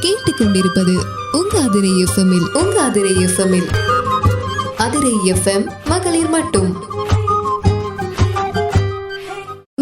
கேட்டுக்கொண்டிருப்பது உங்க அதிரை எஃப்எம்மில் அதிரை எஃப்எம் மகளிர் மட்டும்.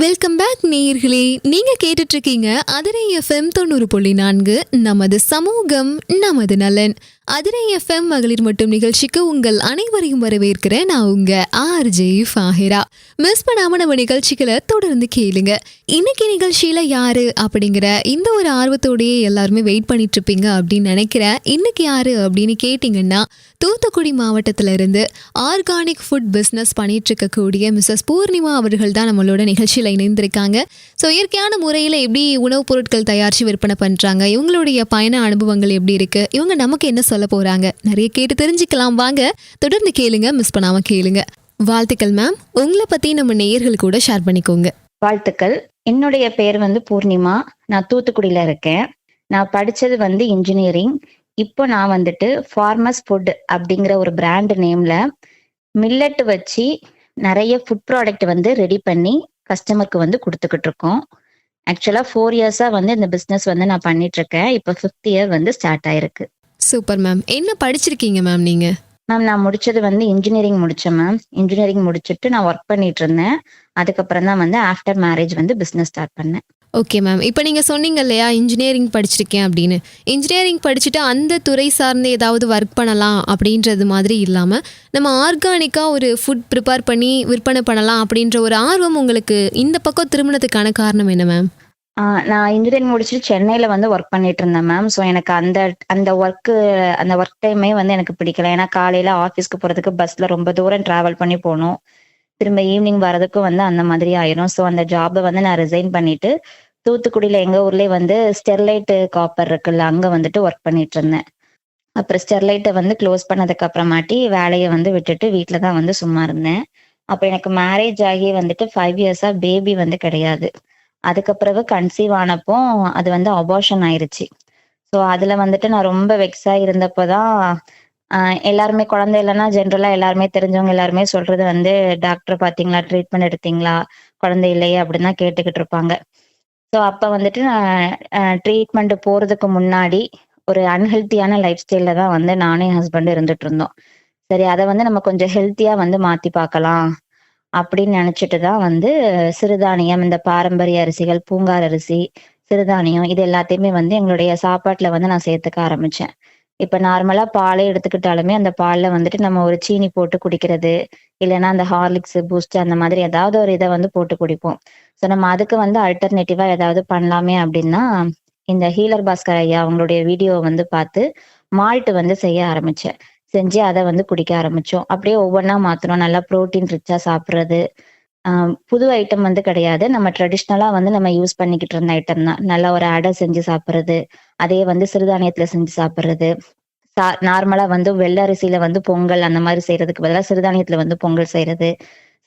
வெல்கம் பேக் நேயர்களே, நீங்க கேட்டுட்டு இருக்கீங்க அதிரை எஃப்எம் 90.4. நமது சமூகம் நமது நலன். அதிரை எஃப்எம் மகளிர் மட்டும் நிகழ்ச்சிக்கு உங்கள் அனைவரையும் வரவேற்கிறேன். நான் உங்க ஆர்ஜே ஃபாஹிரா. மிஸ் பண்ணாம நம்ம நிகழ்ச்சிகளை தொடர்ந்து கேளுங்க. இன்னைக்கு நிகழ்ச்சியில யாரு அப்படிங்கிற இந்த ஒரு ஆர்வத்தோடயே எல்லாருமே வெயிட் பண்ணிட்டு இருப்பீங்க அப்படின்னு நினைக்கிறேன். இன்னைக்கு யாரு அப்படின்னு கேட்டீங்கன்னா, தூத்துக்குடி மாவட்டத்தில இருந்து ஆர்கானிக் ஃபுட் பிஸ்னஸ் பண்ணிட்டு இருக்கக்கூடிய மிஸ்ஸஸ் பூர்ணிமா அவர்கள் தான் நம்மளோட நிகழ்ச்சியில் இணைந்திருக்காங்க. ஸோ இயற்கையான முறையில் எப்படி உணவுப் பொருட்கள் தயாரித்து விற்பனை பண்ணுறாங்க, இவங்களுடைய பயண அனுபவங்கள் எப்படி இருக்குது, இவங்க நமக்கு என்ன சொல்ல போகிறாங்க, நிறைய கேட்டு தெரிஞ்சுக்கலாம். வாங்க தொடர்ந்து கேளுங்க, மிஸ் பண்ணாமல் கேளுங்க. வாழ்த்துக்கள் மேம். உங்களை பற்றி நம்ம நேயர்கள் கூட ஷேர் பண்ணிக்கோங்க. வாழ்த்துக்கள். என்னுடைய பேர் பூர்ணிமா. நான் தூத்துக்குடியில இருக்கேன். நான் படிச்சது இன்ஜினியரிங். இப்போ நான் ஃபார்மஸ் ஃபுட் அப்படிங்கிற ஒரு பிராண்ட் நேம்ல மில்லட் வச்சு நிறைய ஃபுட் ப்ராடக்ட் ரெடி பண்ணி கஸ்டமருக்கு கொடுத்துக்கிட்டு இருக்கோம். ஆக்சுவலா 4 இயர்ஸா இந்த பிசினஸ் நான் பண்ணிட்டு இருக்கேன். இப்போ 5th இயர் ஸ்டார்ட் ஆயிருக்கு. Super ma'am. என்ன படிச்சிருக்கீங்க மேம் நீங்க? மேம் நான் முடிச்சது இன்ஜினியரிங் முடிச்சேன் மேம். இன்ஜினியரிங் முடிச்சுட்டு நான் ஒர்க் பண்ணிட்டு இருந்தேன். அதுக்கப்புறம் தான் ஆஃப்டர் மேரேஜ் பிசினஸ் ஸ்டார்ட் பண்ணேன். Okay ma'am. இப்போ நீங்கள் சொன்னீங்க இல்லையா இன்ஜினியரிங் படிச்சிருக்கேன் அப்படின்னு. இன்ஜினியரிங் படிச்சுட்டு அந்த துறை சார்ந்து ஏதாவது ஒர்க் பண்ணலாம் அப்படின்றது மாதிரி இல்லாமல் நம்ம ஆர்கானிக்காக ஒரு ஃபுட் ப்ரிப்பேர் பண்ணி விற்பனை பண்ணலாம் அப்படின்ற ஒரு ஆர்வம் உங்களுக்கு இந்த பக்கம் திருமணத்துக்கான காரணம் என்ன மேம்? நான் இன்ஜினியரிங் முடிச்சுட்டு சென்னையில ஒர்க் பண்ணிட்டு இருந்தேன் மேம். ஸோ எனக்கு அந்த ஒர்க் டைமே எனக்கு பிடிக்கல. ஏன்னா காலையில ஆஃபீஸ்க்கு போறதுக்கு பஸ்ல ரொம்ப தூரம் டிராவல் பண்ணி போகணும். திரும்ப ஈவினிங் வரதுக்கும் அந்த மாதிரி ஆயிரும். ஸோ அந்த ஜாபை நான் ரிசைன் பண்ணிட்டு தூத்துக்குடியில எங்க ஊர்லயே ஸ்டெர்லைட் காப்பர் இருக்குல்ல, அங்க ஒர்க் பண்ணிட்டு இருந்தேன். அப்புறம் ஸ்டெர்லைட்டை க்ளோஸ் பண்ணதுக்கு அப்புறமாட்டி வேலையை விட்டுட்டு வீட்டுல தான் சும்மா இருந்தேன். அப்ப எனக்கு மேரேஜ் ஆகி 5 இயர்ஸா பேபி கிடையாது. அதுக்கப்புறம் கன்சீவ் ஆனப்போ அது அபார்ஷன் ஆயிருச்சு. ஸோ அதுல நான் ரொம்ப வெக்ஸா இருந்தப்போதான் எல்லாருமே குழந்தை இல்லைன்னா ஜென்ரலா எல்லாருமே தெரிஞ்சவங்க எல்லாருமே சொல்றது டாக்டர் பாத்தீங்களா, ட்ரீட்மெண்ட் எடுத்தீங்களா, குழந்தை இல்லையே அப்படின்னு தான் கேட்டுக்கிட்டு இருப்பாங்க. ஸோ அப்ப நான் ட்ரீட்மெண்ட் போறதுக்கு முன்னாடி ஒரு அன்ஹெல்த்தியான லைஃப் ஸ்டைல்ல தான் நானும் என் ஹஸ்பண்ட் இருந்துட்டு இருந்தோம். சரி, அதை நம்ம கொஞ்சம் ஹெல்த்தியா மாத்தி பார்க்கலாம் அப்படின்னு நினைச்சிட்டு தான் சிறுதானியம், இந்த பாரம்பரிய அரிசிகள், பூங்கார் அரிசி, சிறுதானியம் இது எல்லாத்தையுமே எங்களுடைய சாப்பாட்டுல நான் சேர்த்துக்க ஆரம்பிச்சேன். இப்ப நார்மலா பாலே எடுத்துக்கிட்டாலுமே அந்த பால்ல நம்ம ஒரு சீனி போட்டு குடிக்கிறது, இல்லைன்னா அந்த ஹார்லிக்ஸ், பூஸ்ட் அந்த மாதிரி ஏதாவது ஒரு இதை போட்டு குடிப்போம். ஸோ நம்ம அதுக்கு அல்டர்னேட்டிவா ஏதாவது பண்ணலாமே அப்படின்னா இந்த ஹீலர் பாஸ்கர் ஐயா அவங்களுடைய வீடியோ பார்த்து மால்ட் செய்ய ஆரம்பிச்சேன். செஞ்சு அதை குடிக்க ஆரம்பிச்சோம். அப்படியே ஒவ்வொன்றா மாத்திரம் நல்லா ப்ரோட்டீன் ரிச்சா சாப்பிட்றது. புது ஐட்டம் கிடையாது, நம்ம ட்ரெடிஷ்னலா நம்ம யூஸ் பண்ணிக்கிட்டு இருந்த ஐட்டம் தான். நல்லா ஒரு அடை செஞ்சு சாப்பிட்றது, அதே சிறுதானியத்துல செஞ்சு சாப்பிட்றது. நார்மலா வெள்ளை அரிசியில பொங்கல் அந்த மாதிரி செய்யறதுக்கு பதிலாக சிறுதானியத்துல பொங்கல் செய்யறது,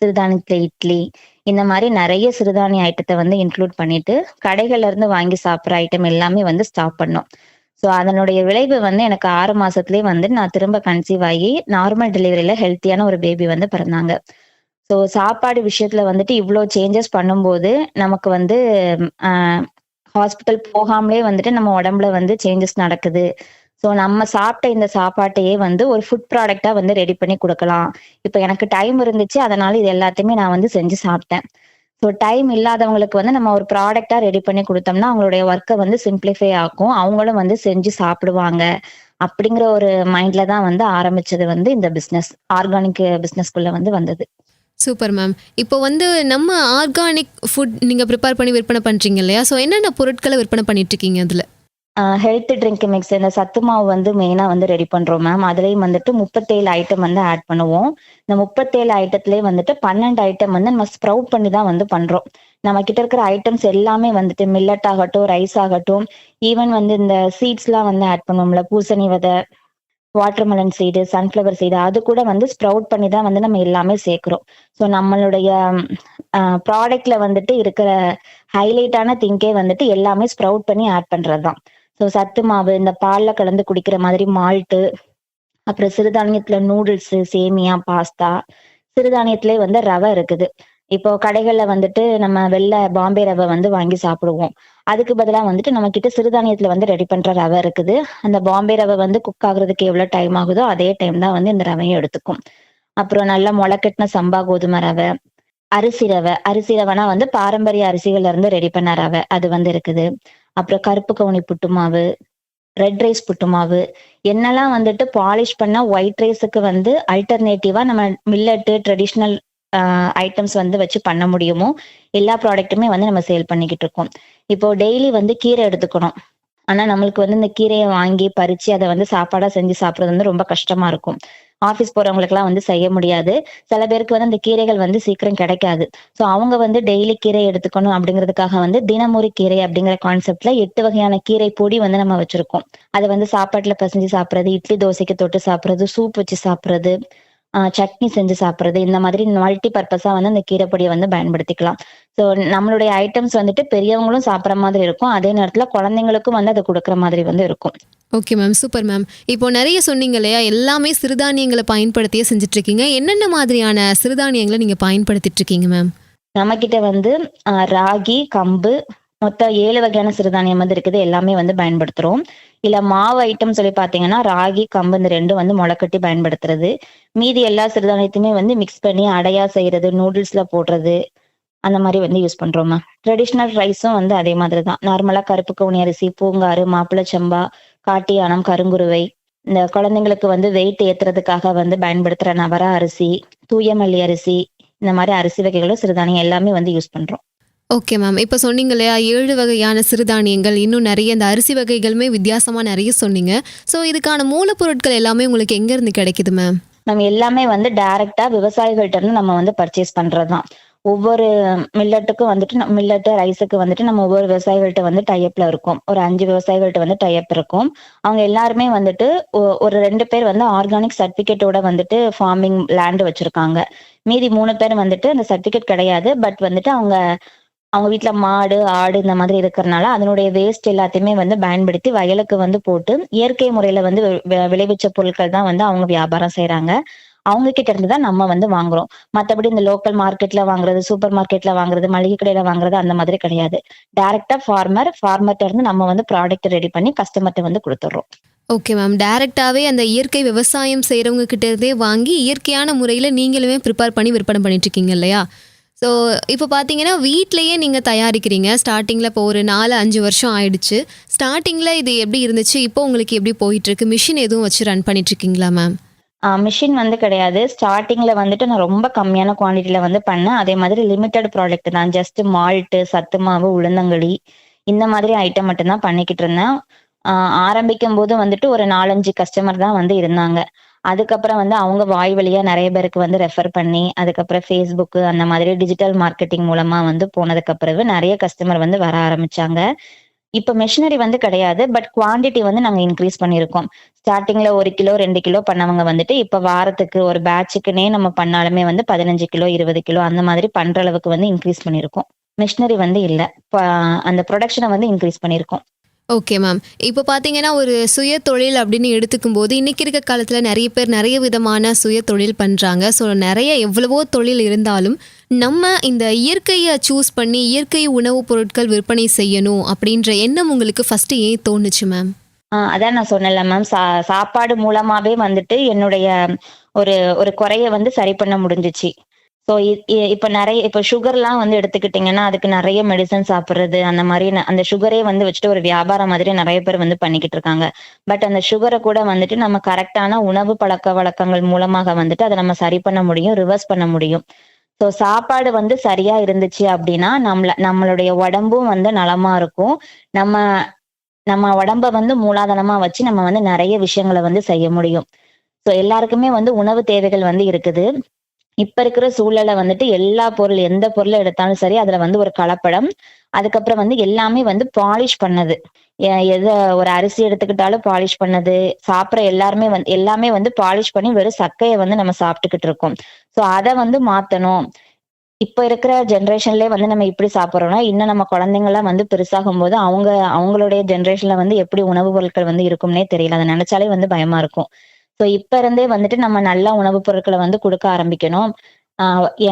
சிறுதானியத்துல இட்லி, இந்த மாதிரி நிறைய சிறுதானிய ஐட்டத்தை இன்க்ளூட் பண்ணிட்டு கடைகள்ல இருந்து வாங்கி சாப்பிட்ற ஐட்டம் எல்லாமே ஸ்டாப் பண்ணோம். ஸோ அதனுடைய விளைவு எனக்கு 6 மாசத்துலயே நான் திரும்ப கன்சீவ் ஆகி நார்மல் டெலிவரியில ஹெல்த்தியான ஒரு பேபி பிறந்தாங்க. ஸோ சாப்பாடு விஷயத்துல இவ்வளோ சேஞ்சஸ் பண்ணும்போது நமக்கு ஹாஸ்பிட்டல் போகாமலே நம்ம உடம்புல சேஞ்சஸ் நடக்குது. ஸோ நம்ம சாப்பிட்ட இந்த சாப்பாட்டையே ஒரு ஃபுட் ப்ராடக்டா ரெடி பண்ணி கொடுக்கலாம். இப்போ எனக்கு டைம் இருந்துச்சு, அதனால இது எல்லாத்தையுமே நான் செஞ்சு சாப்பிட்டேன். ஸோ டைம் இல்லாதவங்களுக்கு நம்ம ஒரு ப்ராடக்டா ரெடி பண்ணி கொடுத்தோம்னா அவங்களுடைய ஒர்க்கை சிம்பிளிஃபை ஆகும், அவங்களும் செஞ்சு சாப்பிடுவாங்க அப்படிங்கிற ஒரு மைண்ட்ல தான் ஆரம்பிச்சது இந்த பிஸ்னஸ், ஆர்கானிக் பிஸ்னஸ்குள்ள வந்தது. Super ma'am. இப்போ நம்ம ஆர்கானிக் ஃபுட் நீங்கள் ப்ரிப்பேர் பண்ணி விற்பனை பண்ணுறீங்க இல்லையா? ஸோ என்னென்ன பொருட்களை விற்பனை பண்ணிட்டு இருக்கீங்க அதில்? ஹெல்த் ட்ரிங்க் மிக்ஸ், இந்த சத்து மாவு மெயினா ரெடி பண்றோம் மேம். அதுலயும் 37 ஐட்டம் ஆட் பண்ணுவோம். இந்த 37 ஐட்டத்திலேயே 12 ஐட்டம் நம்ம ஸ்ப்ரவுட் பண்ணி தான் பண்றோம். நம்ம கிட்ட இருக்கிற ஐட்டம்ஸ் எல்லாமே மில்லட் ஆகட்டும், ரைஸ் ஆகட்டும், ஈவன் இந்த சீட்ஸ் எல்லாம் ஆட் பண்ணுவோம்ல, பூசணி விதை, வாட்டர்மெலன் சீடு, சன்ஃபிளவர் சீடு, அது கூட ஸ்ப்ரவுட் பண்ணி தான் நம்ம எல்லாமே சேர்க்கிறோம். ஸோ நம்மளுடைய ப்ராடக்ட்ல இருக்கிற ஹைலைட்டான திங்கே எல்லாமே ஸ்ப்ரவுட் பண்ணி ஆட் பண்றதுதான். ஸோ சத்து மாவு, இந்த பால்ல கலந்து குடிக்கிற மாதிரி மால்ட்டு, அப்புறம் சிறுதானியத்துல நூடுல்ஸ், சேமியா, பாஸ்தா, சிறுதானியத்திலே ரவை இருக்குது. இப்போ கடைகள்ல வந்துட்டு நம்ம வெள்ளை பாம்பே ரவை வந்து வாங்கி சாப்பிடுவோம். அதுக்கு பதிலா வந்துட்டு நம்ம கிட்ட சிறுதானியத்துல வந்து ரெடி பண்ற ரவை இருக்குது. அந்த பாம்பே ரவை வந்து குக் ஆகுறதுக்கு எவ்வளவு டைம் ஆகுதோ அதே டைம் தான் வந்து இந்த ரவையும் எடுத்துக்கும். அப்புறம் நல்லா முளைக்கட்டின சம்பா கோதுமை ரவை, அரிசி ரவைனா வந்து பாரம்பரிய அரிசிகள்ல இருந்து ரெடி பண்ண ரவை அது வந்து இருக்குது. அப்புறம் கருப்பு கவுனி புட்டு மாவு, ரெட் ரைஸ் புட்டு மாவு, என்னெல்லாம் வந்துட்டு பாலிஷ் பண்ண ஒயிட் ரைஸுக்கு வந்து அல்டர்னேட்டிவா நம்ம மில்லட்டு ட்ரெடிஷ்னல் ஐட்டம்ஸ் வந்து வச்சு பண்ண முடியுமோ எல்லா ப்ராடக்ட்டுமே வந்து நம்ம சேல் பண்ணிக்கிட்டு இருக்கோம். இப்போ டெய்லி வந்து கீரை எடுத்துக்கணும். ஆனா நம்மளுக்கு வந்து இந்த கீரைய வாங்கி பறிச்சு அத வந்து சாப்பாடா செஞ்சு சாப்பிடுறது வந்து ரொம்ப கஷ்டமா இருக்கும். ஆஃபீஸ் போறவங்களுக்கெல்லாம் வந்து செய்ய முடியாது. சில பேருக்கு வந்து அந்த கீரைகள் வந்து சீக்கிரம் கிடைக்காது. ஸோ அவங்க வந்து டெய்லி கீரை எடுத்துக்கணும் அப்படிங்கிறதுக்காக வந்து தினமொரு கீரை அப்படிங்கிற கான்செப்ட்ல 8 வகையான கீரை பொடி வந்து நம்ம வச்சிருக்கோம். அத வந்து சாப்பாட்டுல பெசஞ்சு சாப்பிடுறது, இட்லி தோசைக்கு தொட்டு சாப்பிடுறது, சூப் வச்சு சாப்பிடுறது, சட்னி செஞ்சு சாப்பிடுறது, இந்த மாதிரி மல்டி பர்ப்பஸா வந்து அந்த கீரை பொடிய வந்து பயன்படுத்திக்கலாம். ஸோ நம்மளுடைய ஐட்டம்ஸ் வந்துட்டு பெரியவங்களும் சாப்பிடுற மாதிரி இருக்கும். அதே நேரத்துல குழந்தைங்களுக்கும் வந்து அத குடுக்குற மாதிரி வந்து இருக்கும். Okay ma'am. Super ma'am. இப்போ நெறைய சொன்னீங்க இல்லையா? எல்லாமே சிறுதானியங்கள பயன்படுத்தியே செஞ்சுட்ருக்கீங்க. என்னென்ன மாதிரியான சிறுதானியங்கள நீங்க பயன்படுத்திட்டு இருக்கீங்க மேம்? நம்மகிட்ட வந்து ராகி, கம்பு மொத்தம் 7 வகையான சிறுதானியம் வந்து இருக்குது. எல்லாமே வந்து பயன்படுத்துறோம். இல்ல மாவு ஐட்டம் சொல்லி பார்த்தீங்கன்னா, ராகி, கம்பு இந்த 2ம் வந்து மொளக்கட்டி பயன்படுத்துறது. மீதி எல்லா சிறுதானியத்தையுமே வந்து மிக்ஸ் பண்ணி அடையா செய்றது, நூடுல்ஸ்ல போடுறது, அந்த மாரி வந்து யூஸ் பண்றோம் மேம். ட்ரெடிஷனல் ரைஸும் வந்து அதே மாதிரி தான். நார்மலா கருப்பு கவுனி அரிசி, பூங்காறு, மாப்பிள சம்பா, காட்டு யானம், கருங்குருவை, இந்த குழந்தைங்களுக்கு வந்து வெயிட் ஏத்துறதுக்காக வந்து பயன்படுத்துற நவரா அரிசி, தூய மல்லி அரிசி, இந்த மாரி அரிசி வகைகளும் சிறுதானியம் எல்லாமே வந்து யூஸ் பண்றோம். Okay ma'am. இப்ப சொன்னீங்க இல்லையா? 7 வகையான சிறுதானியங்கள், இன்னும் நெறைய இந்த அரிசி வகைகளுமே வித்தியாசமா நெறைய சொன்னீங்க. ஸோ இதுக்கான மூலப்பொருட்கள் எல்லாமே உங்களுக்கு எங்கேருந்து கிடைக்குது மேம்? நம்ம எல்லாமே வந்து டைரக்ட்டா விவசாயிகள்ட்ட இருந்து நம்ம வந்து பர்ச்சேஸ் பண்றது தான். ஒவ்வொரு மில்லட்டுக்கும் வந்துட்டு மில்லட்டு, ரைஸுக்கு வந்துட்டு நம்ம ஒவ்வொரு விவசாயிகள்ட்ட வந்து டை அப்ல இருக்கோம். ஒரு 5 விவசாயிகள்ட்ட வந்து டை அப் இருக்கும். அவங்க எல்லாருமே வந்துட்டு ஒரு 2 பேர் வந்து ஆர்கானிக் சர்டிஃபிகேட்டோட வந்துட்டு ஃபார்மிங் லேண்ட் வச்சிருக்காங்க. மீதி 3 பேர் வந்துட்டு அந்த சர்டிஃபிகேட் கிடையாது. பட் வந்துட்டு அவங்க அவங்க வீட்ல மாடு, ஆடு இந்த மாதிரி இருக்கறனால, அதனுடைய வேஸ்ட் எல்லாத்தையுமே வந்து பயன்படுத்தி வயலுக்கு வந்து போட்டு, இயற்கை முறையில வந்து விளைவிச்ச பொருட்கள் தான் வந்து அவங்க வியாபாரம் செய்றாங்க. அவங்க கிட்ட இருந்து தான் நம்ம வந்து வாங்குறோம். மத்தபடி இந்த லோக்கல் மார்க்கெட்ல வாங்குறது, சூப்பர் மார்க்கெட்ல வாங்குறது, மளிகை கடையில வாங்குறது அந்த மாதிரி கிடையாது. டைரக்ட்டா ஃபார்மர்ட்ட இருந்து நம்ம வந்து ப்ராடக்ட் ரெடி பண்ணி கஸ்டமர்ட்ட வந்து குடுத்துடுறோம். Okay ma'am. டைரக்ட்டாவே அந்த இயற்கை விவசாயம் செய்றவங்க கிட்ட இருந்தே வாங்கி, இயற்கையான முறையில நீங்களுமே ப்ரிப்பேர் பண்ணி விற்பனை பண்ணிட்டுருக்கீங்க இல்லையா? ஸோ இப்போ பார்த்தீங்கன்னா, வீட்லயே நீங்க தயாரிக்கிறீங்க. ஸ்டார்ட்டிங்ல இப்போ ஒரு 4, 5 வருஷம் ஆயிடுச்சு. ஸ்டார்ட்டிங்ல இது எப்படி இருந்துச்சு? இப்போ உங்களுக்கு எப்படி போயிட்டுருக்கு? மிஷின் எதுவும் வச்சு ரன் பண்ணிட்டுருக்கீங்களா மேம்? மிஷின் வந்து கிடையாது. ஸ்டார்ட்டிங்ல வந்துட்டு நான் ரொம்ப கம்மியான குவான்டிட்டில வந்து பண்ணேன். அதே மாதிரி லிமிட்டட் ப்ராடக்ட் தான். ஜஸ்ட் மால்ட்டு, சத்து மாவு, உளுந்தங்களி இந்த மாதிரி ஐட்டம் மட்டும் தான் பண்ணிக்கிட்டு இருந்தேன். அ ஆரம்பிக்கும்போது வந்துட்டு ஒரு 4, 5 கஸ்டமர் தான் வந்து இருந்தாங்க. அதுக்கப்புறம் வந்து அவங்க வாய் வழியா நெறைய பேருக்கு வந்து ரெஃபர் பண்ணி, அதுக்கப்புறம் Facebook அந்த மாதிரி டிஜிட்டல் மார்க்கெட்டிங் மூலமா வந்து போனதுக்கு பிறகு நெறைய கஸ்டமர் வந்து வர ஆரம்பிச்சாங்க. இப்ப மெஷினரி வந்து கிடையாது. பட் குவான்டிட்டி வந்து நாங்க இன்கிரீஸ் பண்ணியிருக்கோம். ஸ்டார்ட்டிங்ல 1 கிலோ, 2 கிலோ பண்ணவங்க வந்துட்டு, இப்ப வாரத்துக்கு ஒரு பேட்சுக்குன்னே நம்ம பண்ணாலுமே வந்து 15 கிலோ, 20 கிலோ அந்த மாதிரி பண்ற அளவுக்கு வந்து இன்கிரீஸ் பண்ணியிருக்கோம். மிஷினரி வந்து இல்ல. ப அந்த புரொடக்ஷன வந்து இன்கிரீஸ் பண்ணியிருக்கோம். Okay ma'am. இப்போ பார்த்தீங்கன்னா, ஒரு சுய தொழில் அப்படின்னு எடுத்துக்கும்போது, இன்னைக்கு இருக்க காலத்தில நெறைய பேர் நெறைய விதமான சுய தொழில் பண்றாங்க. ஸோ நெறைய எவ்வளவோ தொழில் இருந்தாலும், நம்ம இந்த இயற்கைய சூஸ் பண்ணி, இயற்கை உணவுப் பொருட்கள் விற்பனை செய்யணும் அப்படின்ற எண்ணம் உங்களுக்கு ஃபர்ஸ்ட்டு ஏன் தோணுச்சு மேம்? அதான் நான் சொன்னேன்ல மேம். சாப்பாடு மூலமாவே வந்துட்டு என்னுடைய ஒரு ஒரு குறைய வந்து சரி பண்ண முடிஞ்சுச்சு. ஸோ இப்ப சுகர்லாம் வந்து எடுத்துக்கிட்டீங்கன்னா, அதுக்கு நெறைய மெடிசன் சாப்பிடுறது, அந்த மாரி அந்த சுகரே வந்து வச்சுட்டு ஒரு வியாபாரம் மாதிரி நெறைய பேர் வந்து பண்ணிக்கிட்டு இருக்காங்க. பட் அந்த சுகர கூட வந்துட்டு நம்ம கரெக்ட்டான உணவு பழக்கவழக்கங்கள் மூலமாக வந்துட்டு அத நம்ம சரி பண்ண முடியும், ரிவர்ஸ் பண்ண முடியும். ஸோ சாப்பாடு வந்து சரியா இருந்துச்சு அப்டின்னா, நம்மளுடைய உடம்பும் வந்து நலமா இருக்கும். நம்ம நம்ம உடம்ப வந்து மூலாதாரமா வச்சு நம்ம வந்து நெறைய விஷயங்கள வந்து செய்ய முடியும். ஸோ எல்லாருக்குமே வந்து உணவு தேவைகள் வந்து இருக்குது. இப்ப இருக்கிற சூழல்ல வந்துட்டு எல்லா பொருள் எந்த பொருள எடுத்தாலும் சரி, அதுல வந்து ஒரு கலப்படம். அதுக்கப்புறம் வந்து எல்லாமே வந்து பாலிஷ் பண்ணது. எத ஒரு அரிசி எடுத்துக்கிட்டாலும் பாலிஷ் பண்ணது. சாப்பிடுற எல்லாமே வந்து பாலிஷ் பண்ணி வெறும் சக்கைய வந்து நம்ம சாப்பிட்டுக்கிட்டு இருக்கோம். ஸோ அத வந்து மாத்தணும். இப்ப இருக்கிற ஜெனரேஷன்லயே வந்து நம்ம இப்படி சாப்பிடுறோம்னா, இன்னும் நம்ம குழந்தைங்கலாம் வந்து பெருசாகும்போது, அவங்களுடைய ஜெனரேஷன்ல வந்து எப்படி உணவு பொருட்கள் வந்து இருக்கும்னே தெரியல. அத நெனச்சாலே வந்து பயமா இருக்கும். ஸோ இப்ப இருந்தே வந்துட்டு நம்ம நல்ல உணவு பொருட்கள வந்து குடுக்க ஆரம்பிக்கணும். ஆ ய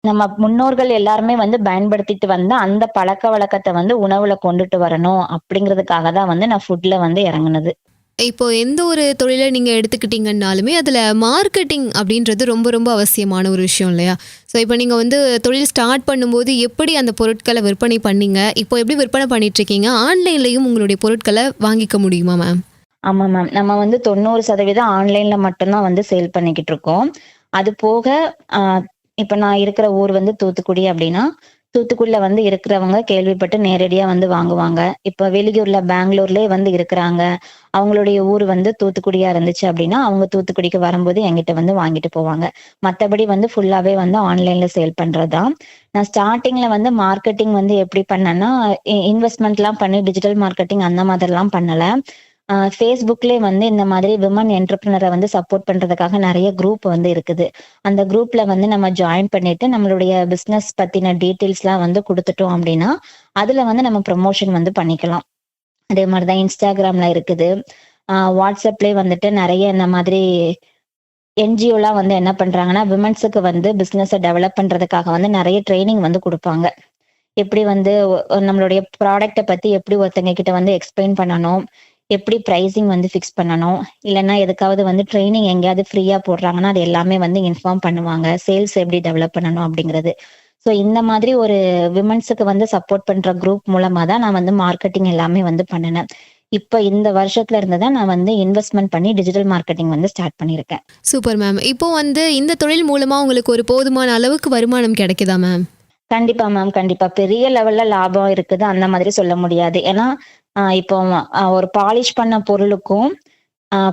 நம்ம முன்னோர்கள் எல்லாருமே வந்து பயன்படுத்திட்டு வந்த அந்த பழக்கவழக்கத்த வந்து உணவுல கொண்டுட்டு வரணும் அப்படிங்கிறதுக்காக தான் வந்து நான் ஃபுட்ல வந்து இறங்குனது. இப்போ எந்த ஒரு தொழிலை நீங்க எடுத்துக்கிட்டீங்கன்னாலுமே, அதுல மார்க்கெட்டிங் அப்படின்றது ரொம்ப ரொம்ப அவசியமான ஒரு விஷயம் இல்லையா? ஸோ இப்போ நீங்க வந்து தொழில் ஸ்டார்ட் பண்ணும்போது எப்படி அந்த பொருட்கள விற்பனை பண்ணீங்க? இப்போ எப்படி விற்பனை பண்ணிட்டுருக்கீங்க? ஆன்லைன்லயும் உங்களுடைய பொருட்கள வாங்கிக்க முடியுமா மேம்? ஆமா மேம். நம்ம வந்து 90% ஆன்லைன்ல மட்டும் தான் வந்து சேல் பண்ணிக்கிட்டு இருக்கோம். அது போக அ இப்ப நான் இருக்கிற ஊர் வந்து தூத்துக்குடி அப்டின்னா, தூத்துக்குடில வந்து இருக்கிறவங்க கேள்விப்பட்டு நேரடியா வந்து வாங்குவாங்க. இப்ப வெளியூர்ல பெங்களூர்லயே வந்து இருக்கிறாங்க. அவங்களுடைய ஊர் வந்து தூத்துக்குடியா இருந்துச்சு அப்டின்னா, அவங்க தூத்துக்குடிக்கு வரும்போது என்கிட்ட வந்து வாங்கிட்டு போவாங்க. மத்தபடி வந்து ஃபுல்லாவே வந்து ஆன்லைன்ல சேல் பண்றது தான். நான் ஸ்டார்ட்டிங்ல வந்து மார்க்கெட்டிங் வந்து எப்படி பண்ணேன்னா, இன்வெஸ்ட்மென்ட்லாம் பண்ணி டிஜிட்டல் மார்க்கெட்டிங் அந்த மாதிரிலாம் பண்ணல. Facebookலயே வந்து இந்த மாதிரி விமன் என்டர்பிரினர வந்து சப்போர்ட் பண்றதுக்காக நெறைய குரூப் வந்து இருக்குது. அந்த குரூப்ல வந்து நம்ம ஜாயின் பண்ணிட்டு, நம்மளுடைய பிசினஸ் பத்தின டீட்டெயில்ஸ்லாம் வந்து குடுத்துட்டோம் அப்டின்னா, அதுல வந்து நம்ம ப்ரமோஷன் வந்து பண்ணிக்கலாம். அதே மாரி தான் Instagramல இருக்குது. WhatsAppலயே வந்துட்டு நெறைய இந்த மாதிரி என்ஜிஓலாம் வந்து என்ன பண்றாங்கன்னா, விமென்ஸுக்கு வந்து பிசினஸ டெவலப் பண்றதுக்காக வந்து நெறைய ட்ரெய்னிங் வந்து குடுப்பாங்க. எப்படி வந்து நம்மளுடைய ப்ராடக்ட்ட பத்தி எப்படி ஒருத்தங்க கிட்ட வந்து எக்ஸ்பிளைன் பண்ணணும்? எப்படி பிரைசிங் வந்து ஃபிக்ஸ் பண்ணணும்? இல்லன்னா எதுக்காவது வந்து ட்ரெய்னிங் எங்கேயாவது ஃப்ரீயா போடுறாங்கன்னா, அது எல்லாமே வந்து இன்ஃபார்ம் பண்ணுவாங்க. சேல்ஸ் எப்படி டெவலப் பண்ணணும் அப்படிங்கிறது. ஸோ இந்த மாதிரி ஒரு விமென்ஸுக்கு வந்து சப்போர்ட் பண்ற குரூப் மூலமா தான் நான் வந்து மார்க்கெட்டிங் எல்லாமே வந்து பண்ணுனேன். இப்ப இந்த வருஷத்துல இருந்து தான் நான் வந்து இன்வெஸ்ட்மென்ட் பண்ணி டிஜிட்டல் மார்க்கெட்டிங் வந்து ஸ்டார்ட் பண்ணியிருக்கேன். Super ma'am. இப்போ வந்து இந்த தொழில் மூலமா உங்களுக்கு ஒரு போதுமான அளவுக்கு வருமானம் கிடைக்குதா மேம்? கண்டிப்பா மேம். கண்டிப்பா. பெரிய லெவல்ல லாபம் இருக்குது அந்த மாதிரி சொல்ல முடியாது. ஏன்னா, இப்போ ஒரு பாலிஷ் பண்ண பொருளுக்கும்,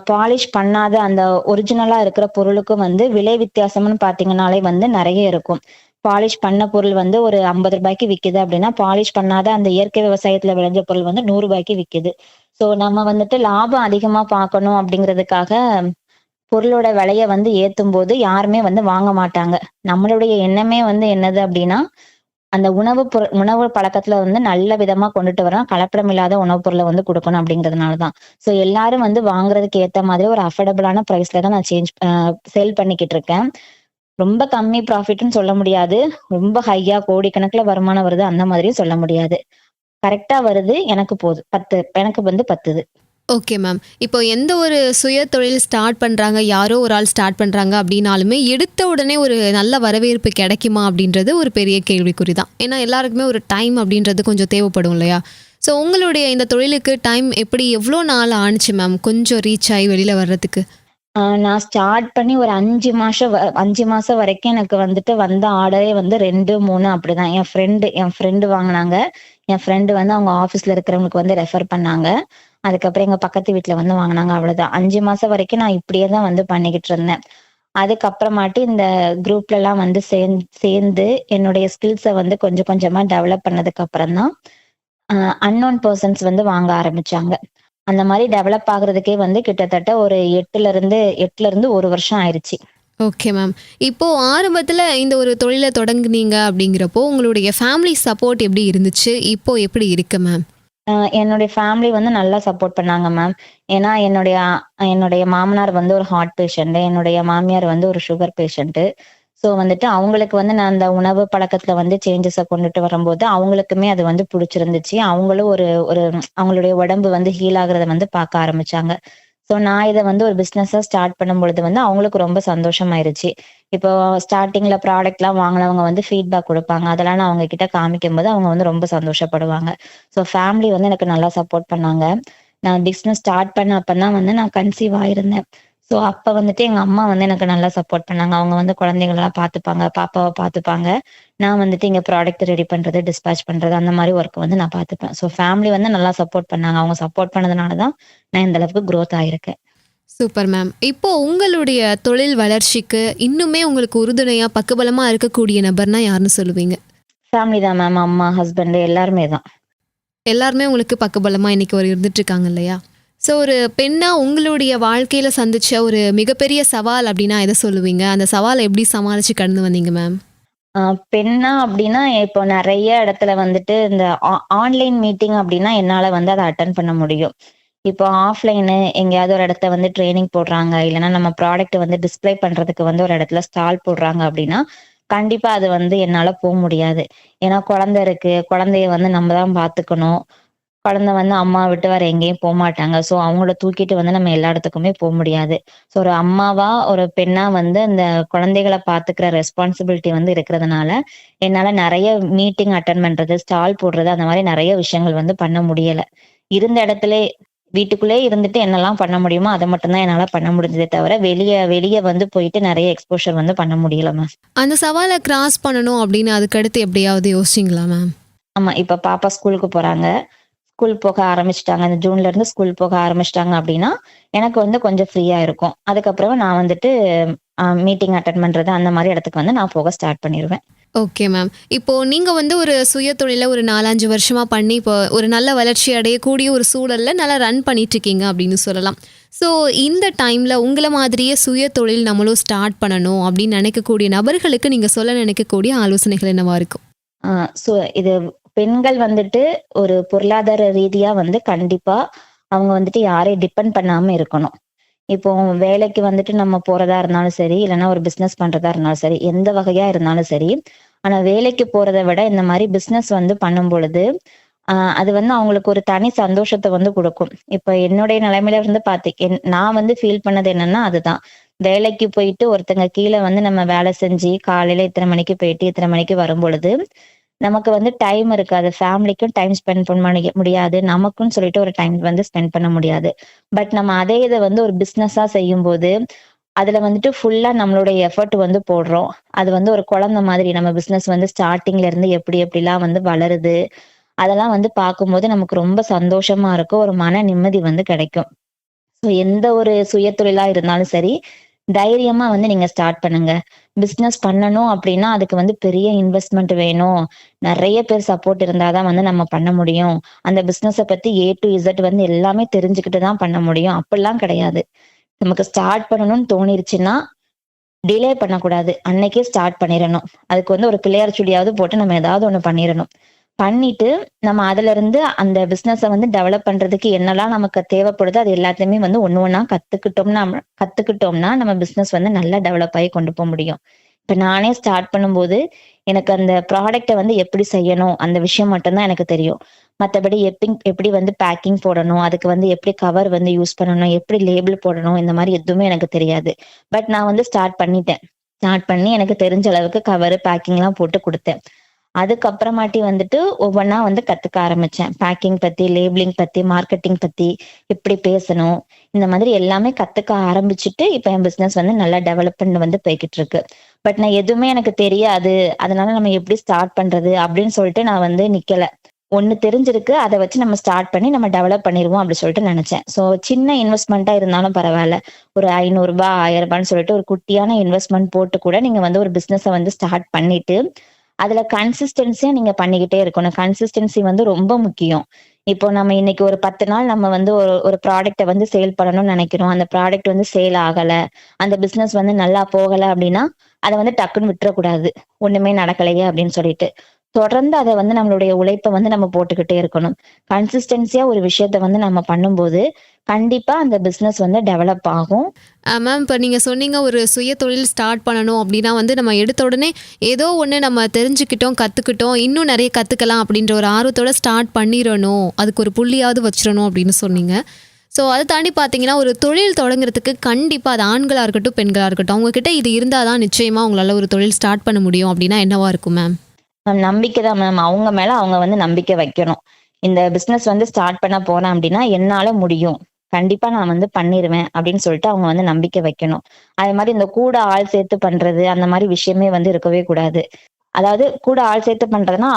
பாலிஷ் பண்ணாத அந்த ஒரிஜினலா இருக்கிற பொருளுக்கும் வந்து விலை வித்தியாசம்னு பார்த்தீங்கன்னாலே வந்து நெறைய இருக்கும். பாலிஷ் பண்ண பொருள் வந்து ஒரு ரூ. 50க்கு விக்குது அப்படின்னா, பாலிஷ் பண்ணாத அந்த இயற்கை விவசாயத்துல விளைஞ்ச பொருள் வந்து ரூ. 100க்கு விக்குது. ஸோ நம்ம வந்துட்டு லாபம் அதிகமா பார்க்கணும் அப்படிங்கிறதுக்காக, பொருளோட விலைய வந்து ஏத்தும்போது யாருமே வந்து வாங்க மாட்டாங்க. நம்மளுடைய எண்ணமே வந்து என்னது அப்படின்னா, அந்த உணவு பழக்கத்துல வந்து நல்ல விதமா கொண்டுட்டு வரணும். கலப்படம் இல்லாத உணவுப் பொருள வந்து குடுக்கணும் அப்படிங்கிறதுனால தான். ஸோ எல்லாரும் வந்து வாங்குறதுக்கு ஏத்த மாதிரி ஒரு அஃபோர்டபுளான பிரைஸ்ல தான் நான் சேல் பண்ணிக்கிட்டு இருக்கேன். ரொம்ப கம்மி ப்ராஃபிட்ன்னு சொல்ல முடியாது. ரொம்ப ஹையா கோடிக்கணக்குல வருமானம் வருது அந்த மாதிரியும் சொல்ல முடியாது. கரெக்ட்டா வருது. எனக்கு போதும். எனக்கு வந்து பத்துது. Okay ma'am. இப்போ எந்த ஒரு சுய தொழில் ஸ்டார்ட் பண்றாங்க, யாரோ ஒரு ஆள் ஸ்டார்ட் பண்றாங்க அப்படின்னாலுமே, எடுத்த உடனே ஒரு நல்ல வரவேற்பு கிடைக்குமா அப்படின்றது ஒரு பெரிய கேள்விக்குறி தான். ஏன்னா எல்லாருக்குமே ஒரு டைம் அப்படின்றது கொஞ்சம் தேவைப்படும் இல்லையா? ஸோ உங்களுடைய இந்த தொழிலுக்கு டைம் எப்படி எவ்வளோ நாள் ஆணுச்சு மேம்? கொஞ்சம் ரீச் ஆயி வெளில வர்றதுக்கு? நான் ஸ்டார்ட் பண்ணி ஒரு 5 மாசம் வரைக்கும் எனக்கு வந்துட்டு வந்த ஆர்டரே வந்து 2, 3 அப்படிதான். என் ஃப்ரெண்டு வாங்குனாங்க. என் ஃப்ரெண்டு வந்து அவங்க ஆஃபீஸ்ல இருக்கிறவங்களுக்கு வந்து ரெஃபர் பண்ணாங்க. அதுக்கப்புறம் எங்க பக்கத்து வீட்ல வந்து வாங்குனாங்க அவ்வளவுதான். 5 மாசம் வரைக்கும் நான் இப்படியே தான் வந்து பண்ணிக்கிட்டு இருந்தேன். அதுக்கப்புறமாட்டு இந்த குரூப்லலாம் வந்து சேர்ந்து என்னுடைய ஸ்கில்ஸ வந்து கொஞ்சம் கொஞ்சமா டெவலப் பண்ணதுக்கு அப்புறம் தான், அன்னோன் பெர்சன்ஸ் வந்து வாங்க ஆரம்பிச்சாங்க. அந்த மாரி டெவலப் ஆகுறதுக்கே வந்து கிட்டத்தட்ட ஒரு 8ல இருந்து 1 வருஷம் ஆயிருச்சு. Okay ma'am. இப்போ ஆரம்பத்துல இந்த ஒரு தொழில தொடங்குனீங்க அப்படிங்கிறப்போ, உங்களுடைய ஃபேமிலி சப்போர்ட் எப்படி இருந்துச்சு? இப்போ எப்படி இருக்கு மேம்? என்னுடைய ஃபேமிலி வந்து நல்லா சப்போர்ட் பண்ணாங்க மேம். ஏன்னா என்னுடைய மாமனார் வந்து ஒரு ஹார்ட் பேஷண்ட். என்னுடைய மாமியார் வந்து ஒரு சுகர் பேஷண்ட். ஸோ வந்துட்டு அவங்களுக்கு வந்து நான் அந்த உணவு பழக்கத்துல வந்து சேஞ்சஸ கொண்டுட்டு வரும்போது, அவங்களுக்குமே அது வந்து புடிச்சிருந்துச்சு. அவங்களும் ஒரு ஒரு அவங்களுடைய உடம்பு வந்து ஹீல் ஆகுறத வந்து பார்க்க ஆரம்பிச்சாங்க. ஸோ நான் இத வந்து ஒரு பிசினஸா ஸ்டார்ட் பண்ணும்பொழுது வந்து அவங்களுக்கு ரொம்ப சந்தோஷமாயிருச்சு. இப்போ ஸ்டார்ட்டிங்ல ப்ராடக்ட்லாம் வாங்குனவங்க வந்து ஃபீட்பேக் குடுப்பாங்க. அதெல்லாம் நான் அவங்க கிட்ட காமிக்கும்போது அவங்க வந்து ரொம்ப சந்தோஷப்படுவாங்க. ஸோ ஃபேமிலி வந்து எனக்கு நல்லா சப்போர்ட் பண்ணாங்க. நான் பிசினஸ் ஸ்டார்ட் பண்ண அப்பதான் வந்து நான் கன்சீவ் ஆயிருந்தேன். ஸோ அப்ப வந்துட்டு எங்க அம்மா வந்து எனக்கு நல்லா சப்போர்ட் பண்ணாங்க. அவங்க வந்து குழந்தைங்களலாம் பார்த்துப்பாங்க, பாப்பாவ பார்த்துப்பாங்க. நான் வந்துட்டு இங்க ப்ராடக்ட் ரெடி பண்றது, டிஸ்பேட்ச் பண்றது அந்த மாரி ஒர்க் வந்து நான் பார்த்துப்பேன். ஸோ ஃபேமிலி வந்து நல்லா சப்போர்ட் பண்ணாங்க. அவங்க சப்போர்ட் பண்ணதுனால தான் நான் இந்த அளவுக்கு குரோத் ஆயிருக்கேன். Super ma'am. இப்போ உங்களுடைய தொழில் வளர்ச்சிக்கு இன்னுமே உங்களுக்கு உறுதுணையா, பக்கபலமா இருக்கக்கூடிய நபர்னா யாருன்னு சொல்லுவீங்க? ஃபேமிலி தான் மேம். அம்மா, ஹஸ்பண்ட் எல்லாருமே தான். எல்லாருமே உங்களுக்கு பக்கபலமா இன்னைக்கு ஒரு இருந்துட்டு இருக்காங்க இல்லையா? ஸோ ஒரு பெண்ணா உங்களுடைய வாழ்க்கையில சந்திச்ச ஒரு மிகப்பெரிய சவால் அப்படின்னா எத சொல்லுவீங்க? அந்த சவால எப்படி சமாளிச்சு கடந்து வந்தீங்க மேம்? ஆ பெண்ணா அப்டின்னா, இப்போ நெறைய இடத்துல வந்துட்டு இந்த ஆன்லைன் மீட்டிங் அப்டின்னா, என்னால வந்து அத அட்டெண்ட் பண்ண முடியும். இப்போ ஆஃப்லைனு எங்கேயாவது ஒரு இடத்துல வந்து ட்ரெய்னிங் போடுறாங்க, இல்லன்னா நம்ம ப்ராடக்ட் வந்து டிஸ்ப்ளே பண்றதுக்கு வந்து ஒரு இடத்துல ஸ்டால் போடுறாங்க அப்டின்னா, கண்டிப்பா அது வந்து என்னால முடியாது. ஏன்னா குழந்தை இருக்கு. குழந்தைய வந்து நம்ம தான் பார்த்துக்கணும். குழந்தை வந்து அம்மாவ விட்டு வேற எங்கேயும் போமாட்டாங்க. ஸோ அவங்கள தூக்கிட்டு வந்து நம்ம எல்லா இடத்துக்குமே முடியாது. ஸோ ஒரு அம்மாவா, ஒரு பெண்ணா வந்து அந்த குழந்தைகள பார்த்துக்கிற ரெஸ்பான்சிபிலிட்டி வந்து இருக்கிறதுனால, என்னால நெறைய மீட்டிங் அட்டெண்ட் பண்றது, ஸ்டால் போடுறது அந்த மாரி நெறைய விஷயங்கள் வந்து பண்ண முடியல. இருந்த இடத்திலே வீட்டுக்குள்ளேயே இருந்துட்டு என்னலாம் பண்ண முடியுமோ, அத மட்டும் தான் என்னால பண்ண முடிஞ்சதே தவிர, வெளிய வெளிய வந்து போயிட்டு நெறைய எக்ஸ்போஷர் வந்து பண்ண முடியல மேம். அந்த சவால கிராஸ் பண்ணணும் அப்படின்னு அதுக்கடுத்து எப்படியாவது யோசிச்சீங்களா மேம்? ஆமா. இப்ப பாப்பா ஸ்கூலுக்கு போறாங்க. ஸ்கூல் போக ஆரம்பிச்சுட்டாங்க. இந்த ஜூன்ல இருந்து ஸ்கூல் போக ஆரம்பிச்சுட்டாங்க அப்படின்னா, எனக்கு வந்து கொஞ்சம் ஃப்ரீயா இருக்கும். அதுக்கப்புறம் நான் வந்துட்டு மீட்டிங் அட்டெண்ட் பண்றது அந்த மாரி இடத்துக்கு வந்து நான் போக ஸ்டார்ட் பண்ணிருவேன். Okay ma'am. இப்போ நீங்க வந்து ஒரு சுய தொழில ஒரு 4, 5 வருஷமா பண்ணி, இப்போ ஒரு நல்ல வளர்ச்சி அடையக்கூடிய ஒரு சூழல்ல நல்லா ரன் பண்ணிட்டுருக்கீங்க அப்படின்னு சொல்லலாம். ஸோ இந்த டைம்ல உங்கள மாதிரியே சுய தொழில் நம்மளும் ஸ்டார்ட் பண்ணணும் அப்படின்னு நினைக்கக்கூடிய நபர்களுக்கு நீங்க சொல்ல நினைக்கக்கூடிய ஆலோசனைகள் என்னவா இருக்கும்? ஆ சோ இது பெண்கள் வந்துட்டு ஒரு பொருளாதார ரீதியா வந்து கண்டிப்பா அவங்க வந்துட்டு யாரையும் டிபெண்ட் பண்ணாம இருக்கணும். இப்போ வேலைக்கு வந்துட்டு நம்ம போறதா இருந்தாலும் சரி, இல்லன்னா ஒரு பிசினஸ் பண்றதா இருந்தாலும் சரி, எந்த வகையா இருந்தாலும் சரி. ஆனா வேலைக்கு போறத விட இந்த மாரி பிசினஸ் வந்து பண்ணும் பொழுது, அது வந்து அவங்களுக்கு ஒரு தனி சந்தோஷத்த வந்து குடுக்கும். இப்ப என்னுடைய நிலைமையில இருந்து நான் வந்து ஃபீல் பண்ணது என்னன்னா அதுதான். வேலைக்கு போயிட்டு ஒருத்தங்க கீழ வந்து நம்ம வேலை செஞ்சு, காலையில இத்தன மணிக்கு போயிட்டு, இத்தன மணிக்கு வரும்பொழுது, நமக்கு வந்து டைம் இருக்காது. ஃபேமிலிக்கும் டைம் ஸ்பெண்ட் பண்ண முடியாது. நமக்குன்னு சொல்லிட்டு ஒரு டைம் வந்து ஸ்பெண்ட் பண்ண முடியாது. பட் நம்ம அதே இத வந்து ஒரு பிசினஸா செய்யும்போது, அதுல வந்துட்டு ஃபுல்லா நம்மளுடைய எஃபோர்ட் வந்து போடுறோம். அது வந்து ஒரு குழந்தை மாதிரி நம்ம பிசினஸ் வந்து ஸ்டார்ட்டிங்ல இருந்து எப்படி எப்படிலாம் வந்து வளருது. அதெல்லாம் வந்து பார்க்கும்போது நமக்கு ரொம்ப சந்தோஷமா இருக்கும். ஒரு மன நிம்மதி வந்து கிடைக்கும். ஸோ எந்த ஒரு சுயதொழிலா இருந்தாலும் சரி, தைரியமா வந்து நீங்க ஸ்டார்ட் பண்ணுங்க. பிசினஸ் பண்ணணும் அப்டின்னா, அதுக்கு வந்து பெரிய இன்வெஸ்ட்மென்ட் வேணும். நெறைய பேர் சப்போர்ட் இருந்தா தான் வந்து நம்ம பண்ண முடியும். அந்த பிசினஸ பத்தி ஏ டூ இசட் வந்து எல்லாமே தெரிஞ்சுக்கிட்டு தான் பண்ண முடியும். அப்படிலாம் கிடையாது. நமக்கு ஸ்டார்ட் பண்ணணும்னு தோணிருச்சுன்னா, டிலே பண்ணக்கூடாது. அன்னைக்கே ஸ்டார்ட் பண்ணிறணும். அதுக்கு வந்து ஒரு பிள்ளையார் சுழியாவது போட்டு நம்ம ஏதாவது ஒண்ணு பண்ணிறணும். பண்ணிட்டு, நம்ம அதுலருந்து அந்த பிசினஸ வந்து டெவலப் பண்றதுக்கு என்னலாம் நமக்கு தேவைப்படுதோ, அது எல்லாத்தையுமே வந்து ஒண்ணு ஒண்ணா கத்துக்கிட்டோம்னா, நம்ம பிசினஸ் வந்து நல்லா டெவலப் ஆயி கொண்டு முடியும். இப்ப நானே ஸ்டார்ட் பண்ணும்போது, எனக்கு அந்த ப்ராடக்ட்ட வந்து எப்படி செய்யணும், அந்த விஷயம் மட்டும் தான் எனக்கு தெரியும். மத்தபடி எப்படி வந்து பேக்கிங் போடணும், அதுக்கு வந்து எப்படி கவர் வந்து யூஸ் பண்ணணும், எப்படி லேபிள் போடணும், இந்த மாரி எதுவுமே எனக்கு தெரியாது. பட் நான் வந்து ஸ்டார்ட் பண்ணிட்டேன். ஸ்டார்ட் பண்ணி எனக்கு தெரிஞ்ச அளவுக்கு கவரு, பேக்கிங்லாம் போட்டு குடுத்தேன். அதுக்கப்புறமாட்டி வந்துட்டு ஒவ்வொன்னா வந்து கத்துக்க ஆரம்பிச்சேன். பேக்கிங் பத்தி, லேபிளிங் பத்தி, மார்க்கெட்டிங் பத்தி, எப்படி பேசணும், இந்த மாதிரி எல்லாமே கத்துக்க ஆரம்பிச்சுட்டு, இப்ப என் பிசினஸ் வந்து நல்லா டெவலப்மெண்ட் வந்து போய்க்கிட்டு இருக்கு. பட் நான் எதுவுமே எனக்கு தெரியாது. அதனால நம்ம எப்படி ஸ்டார்ட் பண்றது அப்படின்னு சொல்லிட்டு நான் வந்து நிக்கல. ஒண்ணு தெரிஞ்சிருக்கு. அத வச்சு நம்ம ஸ்டார்ட் பண்ணி நம்ம டெவலப் பண்ணிருவோம் அப்படி சொல்லிட்டு நெனச்சேன். ஸோ சின்ன இன்வெஸ்ட்மென்ட்டா இருந்தாலும் பரவால்ல. ஒரு ரூ. 500 ரூ. 1000ன்னு சொல்லிட்டு ஒரு குட்டியான இன்வெஸ்ட்மென்ட் போட்டு கூட நீங்க வந்து ஒரு பிசினஸ வந்து ஸ்டார்ட் பண்ணிட்டு, அதுல கன்சிஸ்டன்சியா நீங்க பண்ணிக்கிட்டே இருக்கணும். கன்சிஸ்டன்சி வந்து ரொம்ப முக்கியம். இப்போ நம்ம இன்னைக்கு ஒரு 10 நாள் நம்ம வந்து ஒரு ஒரு ப்ராடக்ட்ட வந்து சேல் பண்ணணும்னு நெனைக்கிறோம். அந்த ப்ராடக்ட் வந்து சேல் ஆகல. அந்த பிசினஸ் வந்து நல்லா போகல அப்படின்னா, அத வந்து டக்குன்னு விட்டுறக்கூடாது. ஒண்ணுமே நடக்கலையே அப்படின்னு சொல்லிட்டு. தொடர்ந்து அத வந்து நம்மளுடைய உழைப்ப வந்து நம்ம போட்டுக்கிட்டே இருக்கணும். கன்சிஸ்டன்சியா ஒரு விஷயத்த வந்து நம்ம பண்ணும்போது, கண்டிப்பா அந்த பிசினஸ் வந்து டெவலப் ஆகும். மேம், இப்போ நீங்க சொன்னீங்க ஒரு சுய தொழில் ஸ்டார்ட் பண்ணணும் அப்படின்னா வந்து நம்ம எடுத்த உடனே ஏதோ ஒன்று நம்ம தெரிஞ்சுக்கிட்டோம், கற்றுக்கிட்டோம், இன்னும் நிறைய கற்றுக்கலாம் அப்படின்ற ஒரு ஆர்வத்தோட ஸ்டார்ட் பண்ணிடணும், அதுக்கு ஒரு புள்ளியாவது வச்சிடணும் அப்படின்னு சொன்னீங்க. ஸோ அதை தாண்டி பார்த்தீங்கன்னா ஒரு தொழில் தொடங்குறதுக்கு கண்டிப்பாக அது ஆண்களாக இருக்கட்டும் பெண்களாக இருக்கட்டும் அவங்கக்கிட்ட இது இருந்தால் தான் நிச்சயமாக உங்களால் ஒரு தொழில் ஸ்டார்ட் பண்ண முடியும் அப்படின்னா என்னவா இருக்கும் மேம்? நம்பிக்கை தான் மேம். அவங்க மேல அவங்க வந்து நம்பிக்கை வைக்கணும். இந்த பிசினஸ் வந்து ஸ்டார்ட் பண்ண போறேன் அப்படின்னா, என்னால முடியும். கண்டிப்பா நான் வந்து பண்ணிருவேன் அப்படின்னு சொல்லிட்டு அவங்க வந்து நம்பிக்கை வைக்கணும். அதே மாரி இந்த கூட ஆள் சேர்த்து பண்றது, அந்த மாரி விஷயமே வந்து இருக்கவே கூடாது. அதாவது கூட ஆள் சேர்த்து பண்றதுன்னா,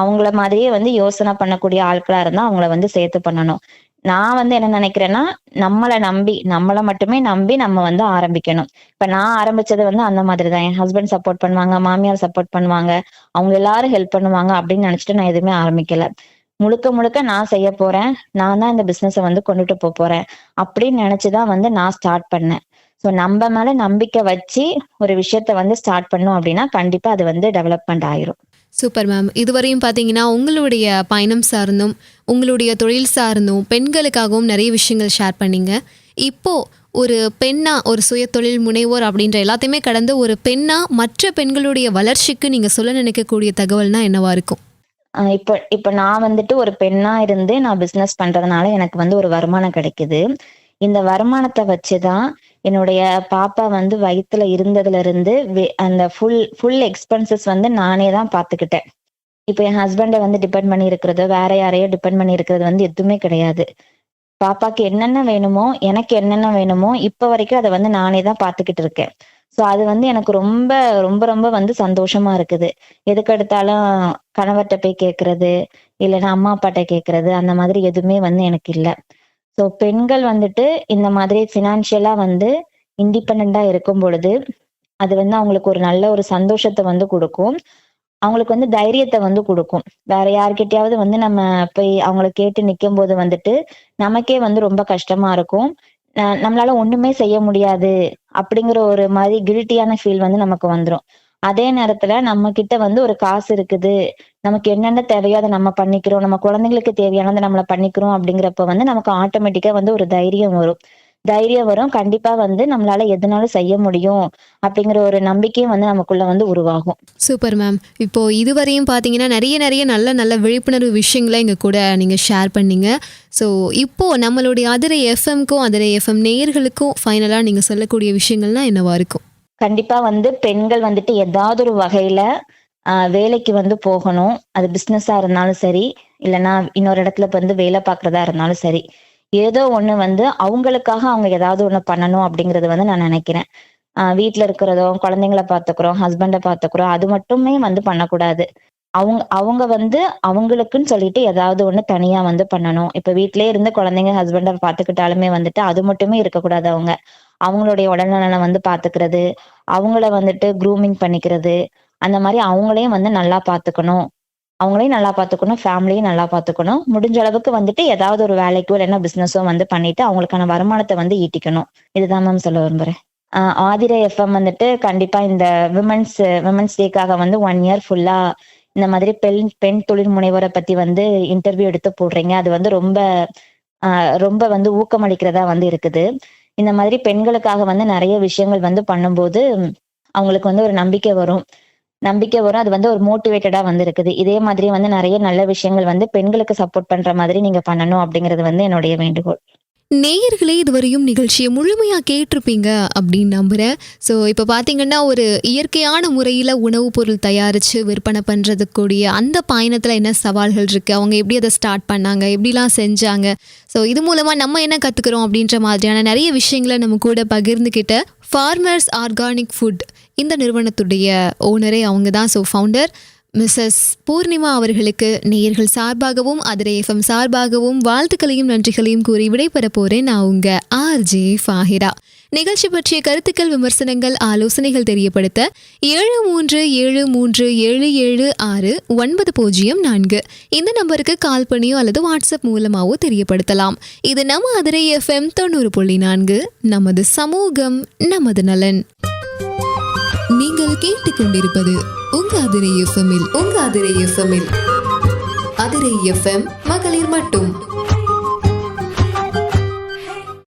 அவங்கள மாதிரியே வந்து யோசனை பண்ணக்கூடிய ஆட்களா இருந்தா அவங்கள வந்து சேர்த்து பண்ணணும். நான் வந்து என்ன நினைக்கிறேன்னா, நம்மள மட்டுமே நம்பி நம்ம வந்து ஆரம்பிக்கணும். இப்ப நான் ஆரம்பிச்சது வந்து அந்த மாதிரி தான். என் ஹஸ்பண்ட் சப்போர்ட் பண்ணுவாங்க, மாமியார் சப்போர்ட் பண்ணுவாங்க. அவங்க எல்லாரும் ஹெல்ப் பண்ணுவாங்க அப்படின்னு நினைச்சுட்டு நான் எதுவுமே ஆரம்பிக்கல. முழுக்க முழுக்க நான் செய்ய போறேன். நான் தான் இந்த பிசினஸ வந்து கொண்டுட்டு போறேன். அப்படின்னு நினைச்சு தான் வந்து நான் ஸ்டார்ட் பண்ணேன். ஸோ நம்ம மேல நம்பிக்கை வச்சு ஒரு விஷயத்த வந்து ஸ்டார்ட் பண்ணோம் அப்படின்னா, கண்டிப்பா அது வந்து டெவலப்மெண்ட் ஆயிரும். Super ma'am. இதுவரையும் பார்த்தீங்கன்னா உங்களுடைய பயணம் சார்ந்தும் உங்களுடைய தொழில் சார்ந்தும் பெண்களுக்காகவும் நிறைய விஷயங்கள் ஷேர் பண்ணீங்க. இப்போ ஒரு பெண்ணா, ஒரு சுய தொழில் முனைவோர் அப்படின்ற எல்லாத்தையுமே கடந்து ஒரு பெண்ணா மற்ற பெண்களுடைய வளர்ச்சிக்கு நீங்க சொல்ல நினைக்கக்கூடிய தகவல்னா என்னவா இருக்கும்? இப்ப நான் வந்துட்டு ஒரு பெண்ணா இருந்து நான் பிசினஸ் பண்றதுனால எனக்கு வந்து ஒரு வருமானம் கிடைக்குது. இந்த வருமானத்தை வச்சுதான் என்னுடைய பாப்பா வந்து வயித்துல இருந்ததுல இருந்து அந்த ஃபுல் எக்ஸ்பென்சஸ் வந்து நானே தான் பாத்துக்கிட்டேன். இப்ப என் ஹஸ்பண்டை வந்து டிபெண்ட் பண்ணி இருக்கிறதோ வேற யாரையோ டிபெண்ட் பண்ணி இருக்கிறது வந்து எதுவுமே கிடையாது. பாப்பாக்கு என்னென்ன வேணுமோ, எனக்கு என்னென்ன வேணுமோ, இப்ப வரைக்கும் அதை வந்து நானே தான் பாத்துக்கிட்டு இருக்கேன். சோ அது வந்து எனக்கு ரொம்ப ரொம்ப ரொம்ப வந்து சந்தோஷமா இருக்குது. எதுக்கு எடுத்தாலும் கணவர்கிட்ட போய் கேக்குறது, இல்லைன்னா அம்மா அப்பாட்ட கேக்குறது, அந்த மாதிரி எதுவுமே வந்து எனக்கு இல்ல. சோ பெண்கள் வந்துட்டு இந்த மாதிரி பினான்சியலா வந்து இண்டிபெண்டா இருக்கும் பொழுது, அது வந்து அவங்களுக்கு ஒரு நல்ல ஒரு சந்தோஷத்தை வந்து கொடுக்கும். அவங்களுக்கு வந்து தைரியத்தை வந்து குடுக்கும். வேற யார்கிட்டயாவது வந்து நம்ம போய் அவங்கள கேட்டு நிக்கும்போது வந்துட்டு, நமக்கே வந்து ரொம்ப கஷ்டமா இருக்கும். நம்மளால ஒண்ணுமே செய்ய முடியாது அப்படிங்கிற ஒரு மாதிரி கில்ட்டியான ஃபீல் வந்து நமக்கு வந்துரும். அதே நேரத்துல நம்ம கிட்ட வந்து ஒரு காசு இருக்குது. நமக்கு என்னென்ன தேவையோ அத நம்ம பண்ணிக்கிறோம். நம்ம குழந்தைங்களுக்கு தேவையானத நம்மள பண்ணிக்கிறோம் அப்படிங்கிறப்ப வந்து நமக்கு ஆட்டோமேட்டிக்கா வந்து ஒரு தைரியம் வரும். கண்டிப்பா வந்து நம்மளால எதுனாலும் செய்ய முடியும் அப்படிங்கிற ஒரு நம்பிக்கையும் வந்து நமக்குள்ள வந்து உருவாகும். Super ma'am. இப்போ இதுவரையும் பார்த்தீங்கன்னா நிறைய நல்ல நல்ல விழிப்புணர்வு விஷயங்களை எங்கள் கூட நீங்கள் ஷேர் பண்ணீங்க. ஸோ இப்போது நம்மளுடைய அதிரை எஃப்எம்க்கும் அதிரை எஃப்எம் நேயர்களுக்கும் ஃபைனலாக நீங்கள் சொல்லக்கூடிய விஷயங்கள்லாம் என்னவா இருக்கும்? கண்டிப்பா வந்து பெண்கள் வந்துட்டு ஏதாவது ஒரு வகையில வேலைக்கு வந்து போகணும். அது பிசினஸா இருந்தாலும் சரி, இல்லைன்னா இன்னொரு இடத்துல வந்து வேலை பார்க்கறதா இருந்தாலும் சரி. ஏதோ ஒண்ணு வந்து அவங்களுக்காக அவங்க ஏதாவது ஒண்ணு பண்ணணும் அப்படிங்கறது வந்து நான் நினைக்கிறேன். வீட்டுல இருக்கிறதோ, குழந்தைங்கள பாத்துக்கிறோம், ஹஸ்பண்ட பாத்துக்கிறோம், அது மட்டுமே வந்து பண்ணக்கூடாது. அவங்க அவங்க வந்து அவங்களுக்குன்னு சொல்லிட்டு ஏதாவது ஒண்ணு தனியா வந்து பண்ணணும். இப்ப வீட்டிலேயே இருந்து குழந்தைங்க ஹஸ்பண்ட பாத்துக்கிட்டாலுமே வந்துட்டு அது மட்டுமே இருக்கக்கூடாது. அவங்களுடைய உடல்நலனை வந்து பாத்துக்கிறது, அவங்கள வந்துட்டு க்ரூமிங் பண்ணிக்கிறது, அந்த மாதிரி அவங்களையும் வந்து நல்லா பாத்துக்கணும். அவங்களையும் நல்லா பாத்துக்கணும், ஃபேமிலியும் நல்லா பாத்துக்கணும். முடிஞ்ச அளவுக்கு வந்துட்டு ஏதாவது ஒரு வேலைக்கோ இல்லைன்னா பிசினஸோ வந்து பண்ணிட்டு அவங்களுக்கான வருமானத்தை வந்து ஈட்டிக்கணும். இதுதான் மேம் சொல்ல விரும்புறேன். ஆதிரை எஃப்எம் வந்துட்டு கண்டிப்பா இந்த விமன்ஸ் டேக்காக வந்து 1 இயர் ஃபுல்லா இந்த மாதிரி பெண் தொழில் முனைவோரை பத்தி வந்து இன்டர்வியூ எடுத்து போடுறீங்க. அது வந்து ரொம்ப ரொம்ப வந்து ஊக்கமளிக்கிறதா வந்து இருக்குது. இந்த மாதிரி பெண்களுக்காக வந்து நிறைய விஷயங்கள் வந்து பண்ணும்போது அவங்களுக்கு வந்து ஒரு நம்பிக்கை வரும். அது வந்து ஒரு மோட்டிவேட்டடா வந்து இருக்குது. இதே மாதிரி வந்து நிறைய நல்ல விஷயங்கள் வந்து பெண்களுக்கு சப்போர்ட் பண்ற மாதிரி நீங்க பண்ணணும் அப்படிங்கிறது வந்து என்னுடைய வேண்டுகோள். நேயர்களே இதுவரையும் நிகழ்ச்சியை முழுமையாக கேட்டிருப்பீங்க அப்படின்னு நம்புகிறேன். ஸோ இப்போ பார்த்தீங்கன்னா ஒரு இயற்கையான முறையில் உணவுப் பொருள் தயாரித்து விற்பனை பண்ணுறதுக்கூடிய அந்த பயணத்தில் என்ன சவால்கள் இருக்குது, அவங்க எப்படி அதை ஸ்டார்ட் பண்ணாங்க, எப்படிலாம் செஞ்சாங்க, ஸோ இது மூலமாக நம்ம என்ன கற்றுக்குறோம் அப்படின்ற மாதிரியான நிறைய விஷயங்களை நம்ம கூட பகிர்ந்துக்கிட்ட ஃபார்மர்ஸ் ஆர்கானிக் ஃபுட் இந்த நிறுவனத்துடைய ஓனரே அவங்க தான். ஸோ ஃபவுண்டர் மிஸ்ஸஸ் பூர்ணிமா அவர்களுக்கு நேயர்கள் சார்பாகவும் அதிரை எஃப்எம் சார்பாகவும் வாழ்த்துக்களையும் நன்றிகளையும் கூறி விடைபெற போறேன். நான் உங்க ஆர்ஜே ஃபாஹிரா. நிகழ்ச்சி பற்றிய கருத்துக்கள், விமர்சனங்கள், ஆலோசனைகள் தெரியப்படுத்த 7337776904 இந்த நம்பருக்கு கால் பண்ணியோ அல்லது வாட்ஸ்அப் மூலமாவோ தெரியப்படுத்தலாம். இது நம்ம அதிரை எஃப்எம் 90.4, நமது சமூகம் நமது நலன். நீங்கள் கேட்டுக்கொண்டிருப்பது உங்க அதிரை எஃப்எம்மில் அதிரை எஃப்எம் மகளிர் மட்டும்.